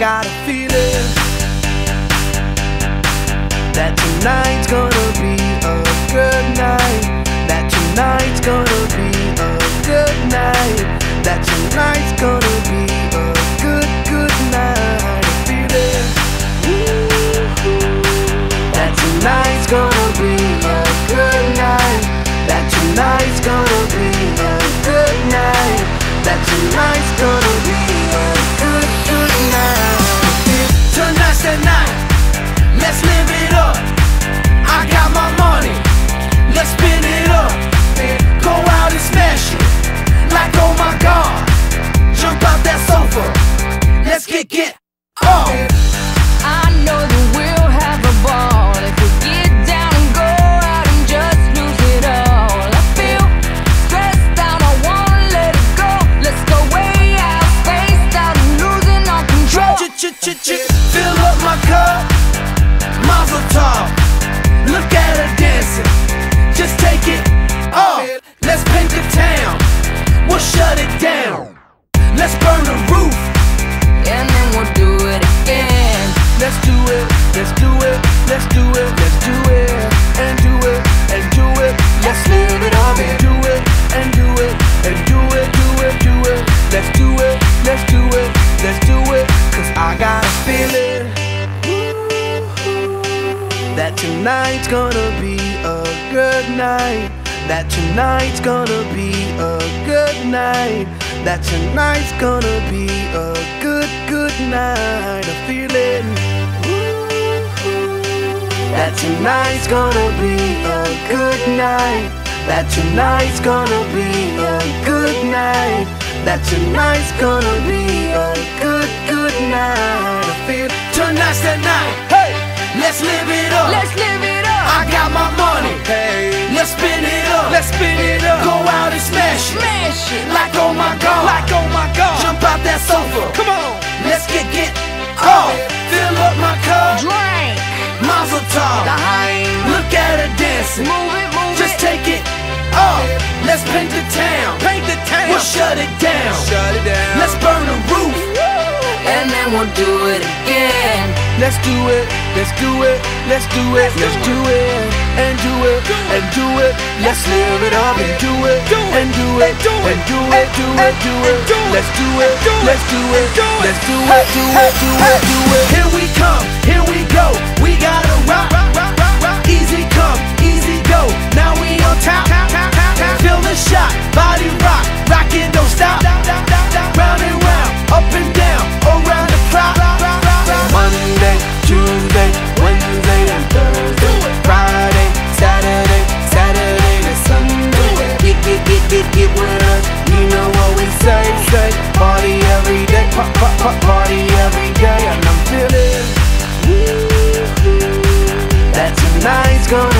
got a feeling that tonight's gonna be a good night. That tonight's gonna be a good night. That tonight's gonna be a good, good night. A feeling that tonight's gonna be a good night. That tonight's gonna be a good night. That tonight's gonna be a good, good night. Tonight's the night, let's live it up. I got my money, let's spin it up. Go out and smash it, like oh my God. Jump out that sofa, let's get off. I know that we'll have a ball if we get down and go out and just lose it all. I feel stressed out, I wanna let it go. Let's go way out, spaced out and losing all control. Fill up my cup, Mazel tov. Look at her dancing, just take it off. Let's paint the town, we'll shut it down. Let's burn the roof, And then we'll do it again. let's do it, let's do it, let's do it, let's do it, and do it, and do it. Let's live it up and do it, and do it, and do it, do it, do it. Let's do it, let's do it, let's do it. Cause I got a feeling that tonight's gonna be a good night. That tonight's gonna be a good night. That tonight's gonna be a good, good night. A feeling that tonight's gonna be a good night. That tonight's gonna be a good night. That tonight's gonna be a good, good night. I feel tonight's the night. Hey, let's live it up. Let's live it up. I got my money. Hey, let's spin it up. Let's spin it up. Go out and smash it. Smash it. Like oh my God. Like oh my God. Jump out that sofa. Come on. Let's get off. Fill up my cup. Drink. Mazel tov. Look at her dancing. Move it, move Just it. take it off. Let's paint the town. Paint the town. We'll shut it down. Shut it down. Let's burn the roof. And then we'll do it again. Let's do it, let's do it, let's do it, let's do it, and do it, and do it. Let's live it up and do it, and do it, and do it, do it, do it. Let's do it, let's do it, let's do it, do it, do it, do it. Here we come, here we go. We gotta rock, easy come, easy go. Now we on top, feel the shot, body rock, rockin' don't stop. Round and round, up and down, around the clock. Monday, Tuesday, Wednesday and Thursday, Friday, Saturday, Saturday to Sunday. Get with us, you know what we say. Party every day, party every day. And I'm feeling that tonight's gonna